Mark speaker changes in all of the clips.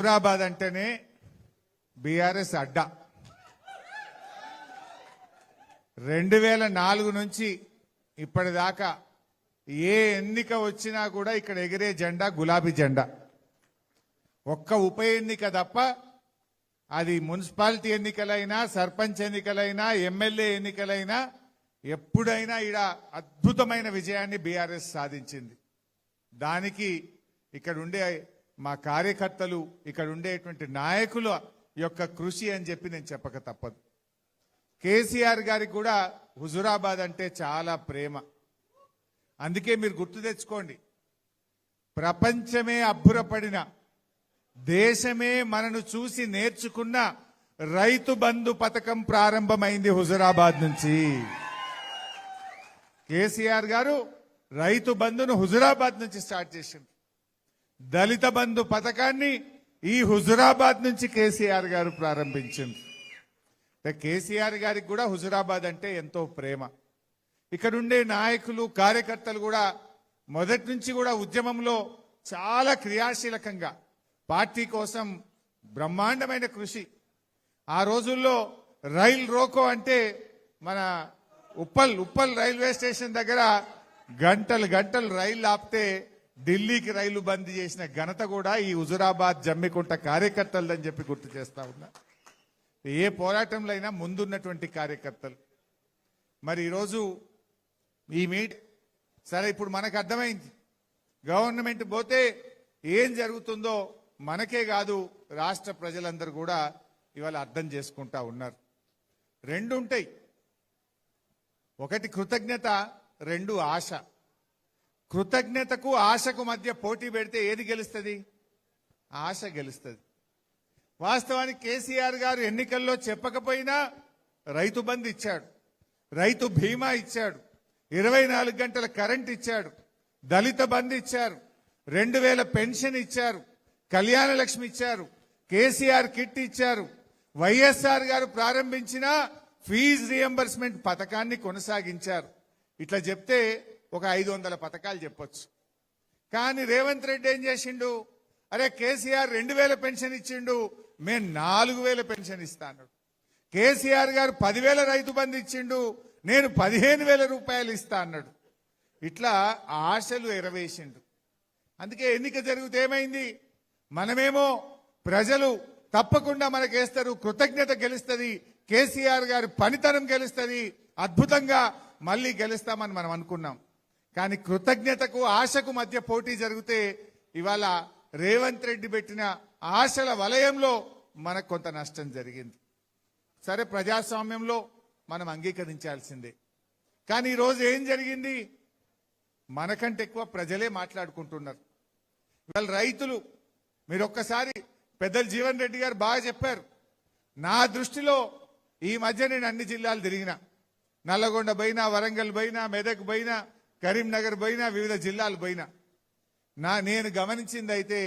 Speaker 1: హైదరాబాద్ అంటేనే బీఆర్ఎస్ అడ్డా 2004 నుంచి ఇప్పటిదాకా ఏ ఎన్నిక వచ్చినా కూడా ఇక్కడ ఎగిరే జెండా గులాబీ జెండా. ఒక్క ఉప ఎన్నిక తప్ప అది మున్సిపాలిటీ ఎన్నికలైనా సర్పంచ్ ఎన్నికలైనా ఎమ్మెల్యే ఎన్నికలైనా ఎప్పుడైనా ఈడ అద్భుతమైన విజయాన్ని బీఆర్ఎస్ సాధించింది. దానికి ఇక్కడ ఉండే మా కార్యకర్తలు ఇక్కడ ఉండేటువంటి నాయకుల యొక్క కృషి అని చెప్పి నేను చెప్పక తప్పదు. కేసీఆర్ గారికి కూడా హుజురాబాద్ అంటే చాలా ప్రేమ. అందుకే మీరు గుర్తు తెచ్చుకోండి, ప్రపంచమే అబ్బురపడిన, దేశమే మనను చూసి నేర్చుకున్న రైతు బంధు పథకం ప్రారంభమైంది హుజురాబాద్ నుంచి. కేసీఆర్ గారు రైతు బంధును హుజురాబాద్ నుంచి స్టార్ట్ చేసింది. దళిత బంధు పథకాన్ని ఈ హుజురాబాద్ నుంచి కేసీఆర్ గారు ప్రారంభించింది. కేసీఆర్ గారికి కూడా హుజురాబాద్ అంటే ఎంతో ప్రేమ. ఇక్కడుండే నాయకులు కార్యకర్తలు కూడా మొదటి నుంచి కూడా ఉద్యమంలో చాలా క్రియాశీలకంగా పార్టీ కోసం బ్రహ్మాండమైన కృషి. ఆ రోజుల్లో రైల్ రోకో అంటే మన ఉప్పల్ రైల్వే స్టేషన్ దగ్గర గంటలు రైలు ఆపితే ఢిల్లీకి రైలు బంద్ చేసిన ఘనత కూడా ఈ హుజురాబాద్ జమ్మికుంట కార్యకర్తలదని చెప్పి గుర్తు చేస్తా ఉన్నా. ఏ పోరాటంలో అయినా ముందున్నటువంటి కార్యకర్తలు. మరి ఈరోజు ఈ సరే, ఇప్పుడు మనకు అర్థమైంది గవర్నమెంట్ పోతే ఏం జరుగుతుందో మనకే కాదు రాష్ట్ర ప్రజలందరూ కూడా ఇవాళ అర్థం చేసుకుంటా ఉన్నారు. రెండు ఉంటాయి, ఒకటి కృతజ్ఞత, రెండు ఆశ. కృతజ్ఞతకు ఆశకు మధ్య పోటీ పెడితే ఏది గెలుస్తుంది? ఆశ గెలుస్తుంది. వాస్తవానికి కేసీఆర్ గారు ఎన్నికల్లో చెప్పకపోయినా రైతు బంధు ఇచ్చాడు, రైతు బీమా ఇచ్చాడు, 24 గంటల కరెంట్ ఇచ్చాడు, దళిత బంధు ఇచ్చారు, 2000 పెన్షన్ ఇచ్చారు, కళ్యాణ లక్ష్మి ఇచ్చారు, కేసీఆర్ కిట్ ఇచ్చారు, వైఎస్ఆర్ గారు ప్రారంభించిన ఫీజు రియంబర్స్మెంట్ పథకాన్ని కొనసాగించారు. ఇట్లా చెప్తే ఒక 500 పథకాలు చెప్పొచ్చు. కానీ రేవంత్ రెడ్డి ఏం చేసిండు? అరే కేసీఆర్ 2000 పెన్షన్ ఇచ్చిండు, మేము 4000 పెన్షన్ ఇస్తాను. కేసీఆర్ గారు 10,000 రైతు బంధు ఇచ్చిండు, నేను 15,000 రూపాయలు ఇస్తా అన్నాడు. ఇట్లా ఆశలు ఎరవేసిండు. అందుకే ఎన్నిక జరిగితే ఏమైంది? మనమేమో ప్రజలు తప్పకుండా మనకేస్తారు, కృతజ్ఞత గెలుస్తుంది, కేసీఆర్ గారి పనితనం గెలుస్తుంది, అద్భుతంగా మళ్ళీ గెలుస్తామని మనం అనుకున్నాం. కానీ కృతజ్ఞతకు ఆశకు మధ్య పోటీ జరిగితే ఇవాళ రేవంత్ రెడ్డి పెట్టిన ఆశల వలయంలో మనకు కొంత నష్టం జరిగింది. సరే, ప్రజాస్వామ్యంలో మనం అంగీకరించాల్సిందే. కానీ ఈరోజు ఏం జరిగింది? మనకంటే ఎక్కువ ప్రజలే మాట్లాడుకుంటున్నారు. ఇవాళ రైతులు, మీరు ఒక్కసారి పెద్దలు జీవన్ రెడ్డి గారు బాగా చెప్పారు. నా దృష్టిలో ఈ మధ్య నేను అన్ని జిల్లాలు తిరిగినా, నల్లగొండ పోయినా, వరంగల్ పోయినా, మెదక్ పోయినా, కరీంనగర్ పోయినా, వివిధ జిల్లాలు పోయినా, నేను గమనించింది అయితే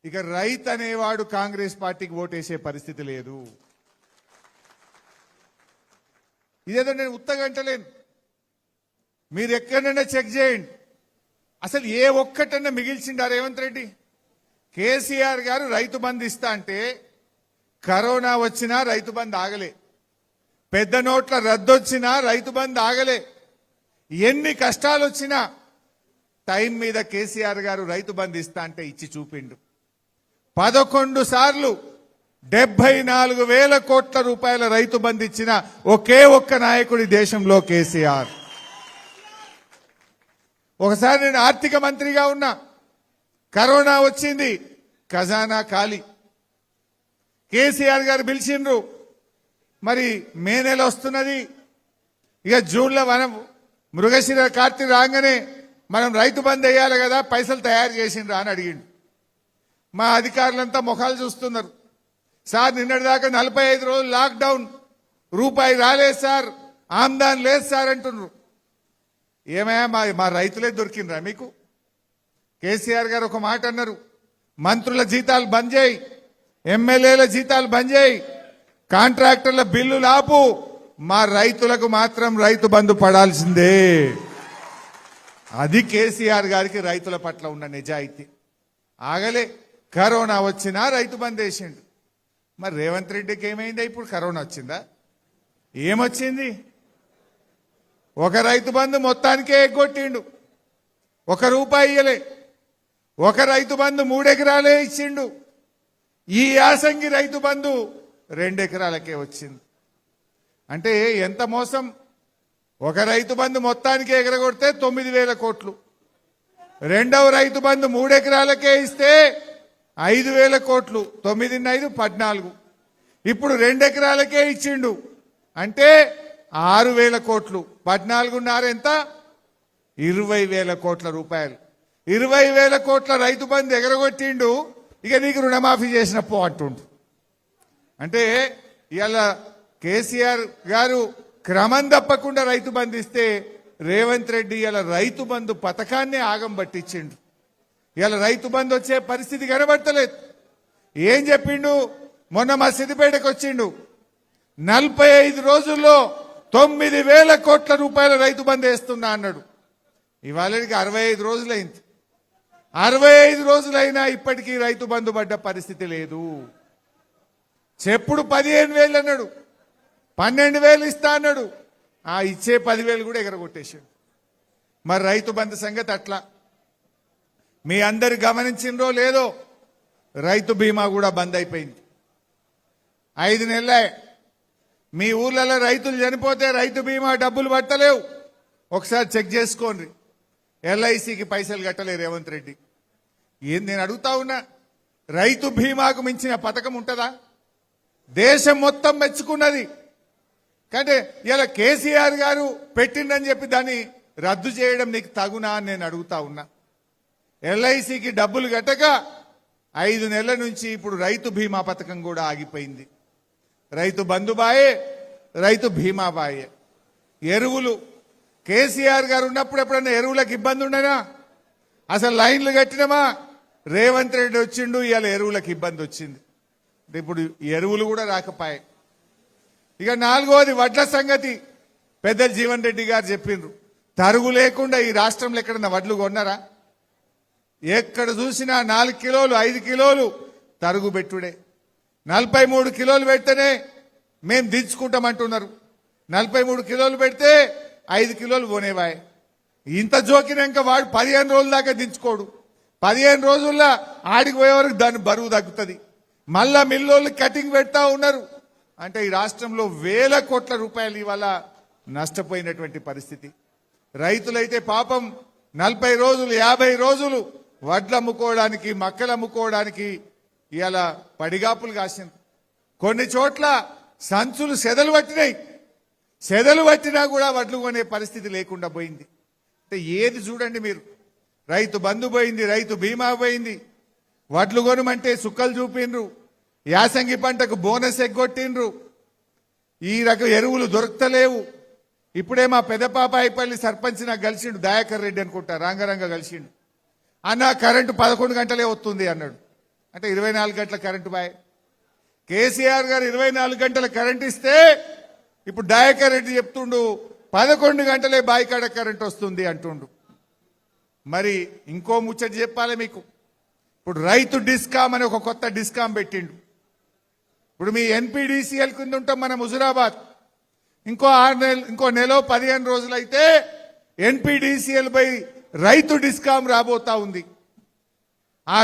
Speaker 1: ఇక రైతు అనేవాడు కాంగ్రెస్ పార్టీకి ఓటేసే పరిస్థితి లేదు. ఇదేదో నేను ఉత్తగంటలేను, మీరు ఎక్కడైనా చెక్ చేయండి. అసలు ఏ ఒక్కటన్నా మిగిల్చిండా రేవంత్ రెడ్డి? కేసీఆర్ గారు రైతు బంధు ఇస్తా అంటే కరోనా వచ్చినా రైతు బంధు ఆగలే, పెద్ద నోట్ల రద్దొచ్చినా రైతు బంధు ఆగలే, ఎన్ని కష్టాలు వచ్చినా టైం మీద కేసీఆర్ గారు రైతు బంధు ఇస్తా అంటే ఇచ్చి చూపిండు. 11 సార్లు 74,000 కోట్ల రూపాయల రైతు బంధు ఇచ్చిన ఒకే ఒక్క నాయకుడి దేశంలో కేసీఆర్. ఒకసారి నేను ఆర్థిక మంత్రిగా ఉన్నా, కరోనా వచ్చింది, ఖజానా ఖాళీ. కేసీఆర్ గారు పిలిచిండ్రు, మరి మే నెల వస్తున్నది, ఇక జూన్లో మనం మృగశిర కార్తీక రాగానే మనం రైతు బంద్ వేయాలి కదా, పైసలు తయారు చేసిండ్రా అని అడిగిండు. మా అధికారులంతా ముఖాలు చూస్తున్నారు. సార్ నిన్నటిదాకా 45 రోజులు లాక్డౌన్, రూపాయి రాలేదు సార్, ఆమ్దాన్ లేదు సార్ అంటున్నారు. ఏమయ్యా, మా రైతులే దొరికినరా మీకు? కేసీఆర్ గారు ఒక మాట అన్నారు, మంత్రుల జీతాలు బంద్ చేయి, ఎమ్మెల్యేల జీతాలు బంద్ చేయి, కాంట్రాక్టర్ల బిల్లులు ఆపు, మా రైతులకు మాత్రం రైతు బంధు పడాల్సిందే. అది కేసీఆర్ గారికి రైతుల పట్ల ఉన్న నిజాయితీ. ఆగలే, కరోనా వచ్చినా రైతు బంద్ వేసిండు. మరి రేవంత్ రెడ్డికి ఏమైందా? ఇప్పుడు కరోనా వచ్చిందా? ఏమొచ్చింది? ఒక రైతు బంధు మొత్తానికే ఎగ్గొట్టిండు, 1 రూపాయి ఇయ్యలే. ఒక రైతు బంధు 3 ఎకరాలే ఇచ్చిండు. ఈ యాసంగి రైతు బంధు 2 ఎకరాలకే వచ్చింది. అంటే ఎంత మోసం! ఒక రైతు బంధు మొత్తానికి ఎగరగొడితే 9,000 కోట్లు, రెండవ రైతు బంధు 3 ఎకరాలకే ఇస్తే 5,000 కోట్లు, 9 5 14. ఇప్పుడు 2 ఎకరాలకే ఇచ్చిండు అంటే 6,000 కోట్లు, 14 ఎంత? 20,000 కోట్ల రూపాయలు. 20,000 కోట్ల రైతు బంధు ఎగరగొట్టిండు. ఇక నీకు రుణమాఫీ చేసిన పో అంటుండు. అంటే ఇవాళ కేసీఆర్ గారు క్రమం తప్పకుండా రైతు బంధు ఇస్తే రేవంత్ రెడ్డి ఇలా రైతు బంధు పథకాన్ని ఆగం పట్టించిండు. ఇలా రైతు బంధు వచ్చే పరిస్థితి కనబడతలేదు. ఏం చెప్పిండు? మొన్న మా సిద్దిపేటకు వచ్చిండు, 45 రోజుల్లో 9,000 కోట్ల రూపాయల రైతు బంధు వేస్తున్నా అన్నాడు. ఇవాళకి 65 రోజులైంది. 65 రోజులైనా ఇప్పటికీ రైతు బంధు పడ్డ పరిస్థితి లేదు. చెప్పుడు 15,000 అన్నాడు, 12,000 ఇస్తా అన్నాడు. ఆ ఇచ్చే 10,000 కూడా ఎగరగొట్టేశాడు. మరి రైతు బంధు సంగతి అట్లా. మీ అందరు గమనించిండ్రో లేదో, రైతు బీమా కూడా బంద్ అయిపోయింది. 5 నెలలే. మీ ఊర్లలో రైతులు చనిపోతే రైతు బీమా డబ్బులు పట్టలేవు. ఒకసారి చెక్ చేసుకోండి. ఎల్ఐసికి పైసలు కట్టలేరు రేవంత్ రెడ్డి. ఏం నేను అడుగుతా ఉన్నా, రైతు బీమాకు మించిన పథకం ఉంటుందా? దేశం మొత్తం మెచ్చుకున్నది. కానీ ఇలా కేసీఆర్ గారు పెట్టిండని చెప్పి దాన్ని రద్దు చేయడం నీకు తగునా అని నేను అడుగుతా ఉన్నా. ఎల్ఐసికి డబ్బులు కట్టక 5 నెలల నుంచి ఇప్పుడు రైతు బీమా పథకం కూడా ఆగిపోయింది. రైతు బంధు బాయే, రైతు బీమా బాయే. ఎరువులు కేసీఆర్ గారు ఉన్నప్పుడు ఎప్పుడన్నా ఎరువులకు ఇబ్బంది ఉండనా? అసలు లైన్లు కట్టినమా? రేవంత్ రెడ్డి వచ్చిండు, ఇవాళ ఎరువులకు ఇబ్బంది వచ్చింది. ఇప్పుడు ఎరువులు కూడా రాకపోయాయి. ఇక 4వది వడ్ల సంగతి. పెద్దలు జీవన్ రెడ్డి గారు చెప్పిండ్రు, తరుగు లేకుండా ఈ రాష్ట్రంలో ఎక్కడన్నా వడ్లు కొన్నారా? ఎక్కడ చూసినా 4 కిలోలు 5 కిలోలు తరుగు పెట్టుడే. 43 కిలోలు పెడితేనే మేం దించుకుంటామంటున్నారు. 43 కిలోలు పెడితే 5 కిలోలు కొనేవాయి. ఇంత జోకినాక వాడు 15 రోజుల దాకా దించుకోడు. 15 రోజుల్లో ఆడికి పోయే వరకు దాని బరువు తగ్గుతుంది. మళ్ళా మిల్లోళ్ళు కటింగ్ పెడతా ఉన్నారు. అంటే ఈ రాష్ట్రంలో 1,000 కోట్ల రూపాయలు ఇవాళ నష్టపోయినటువంటి పరిస్థితి. రైతులైతే పాపం 40 రోజులు 50 రోజులు వడ్లు అమ్ముకోవడానికి, మక్కలు అమ్ముకోవడానికి ఇవాళ పడిగాపులు కాసింది. కొన్ని చోట్ల సంచులు సెదలు పట్టినాయి. సెదలు పట్టినా కూడా వడ్లు కొనే పరిస్థితి లేకుండా పోయింది. అంటే ఏది చూడండి మీరు, రైతు బంధు పోయింది, రైతు బీమా పోయింది, వడ్లు కొనమంటే సుక్కలు చూపిండ్రు, యాసంగి పంటకు బోనస్ ఎగ్గొట్టిండ్రు, ఈ రకం ఎరువులు దొరకలేవు. ఇప్పుడే మా పెదపాపాయిపల్లి సర్పంచ్ నాకు కలిసిండు, దయాకర్ రెడ్డి అనుకుంటా, రంగరంగ కలిసిండు. అన్న కరెంటు 11 గంటలే వస్తుంది అన్నాడు. అంటే 24 గంటల కరెంటు బాయ్. కేసీఆర్ గారు 24 గంటల కరెంట్ ఇస్తే ఇప్పుడు దయాకర్ రెడ్డి చెప్తుండు 11 గంటలే బాయికాడ కరెంట్ వస్తుంది అంటుండు. మరి ఇంకో ముచ్చట చెప్పాలి మీకు. ఇప్పుడు రైతు డిస్కామ్ అని ఒక కొత్త డిస్కామ్ పెట్టిండు. ఇప్పుడు మీ ఎన్పీడీసీఎల్ కింద ఉంటాం మనం హుజురాబాద్. ఇంకో నెల 15 రోజులైతే ఎన్పీడీసీఎల్ పై రైతు డిస్కామ్ రాబోతా ఉంది. ఆ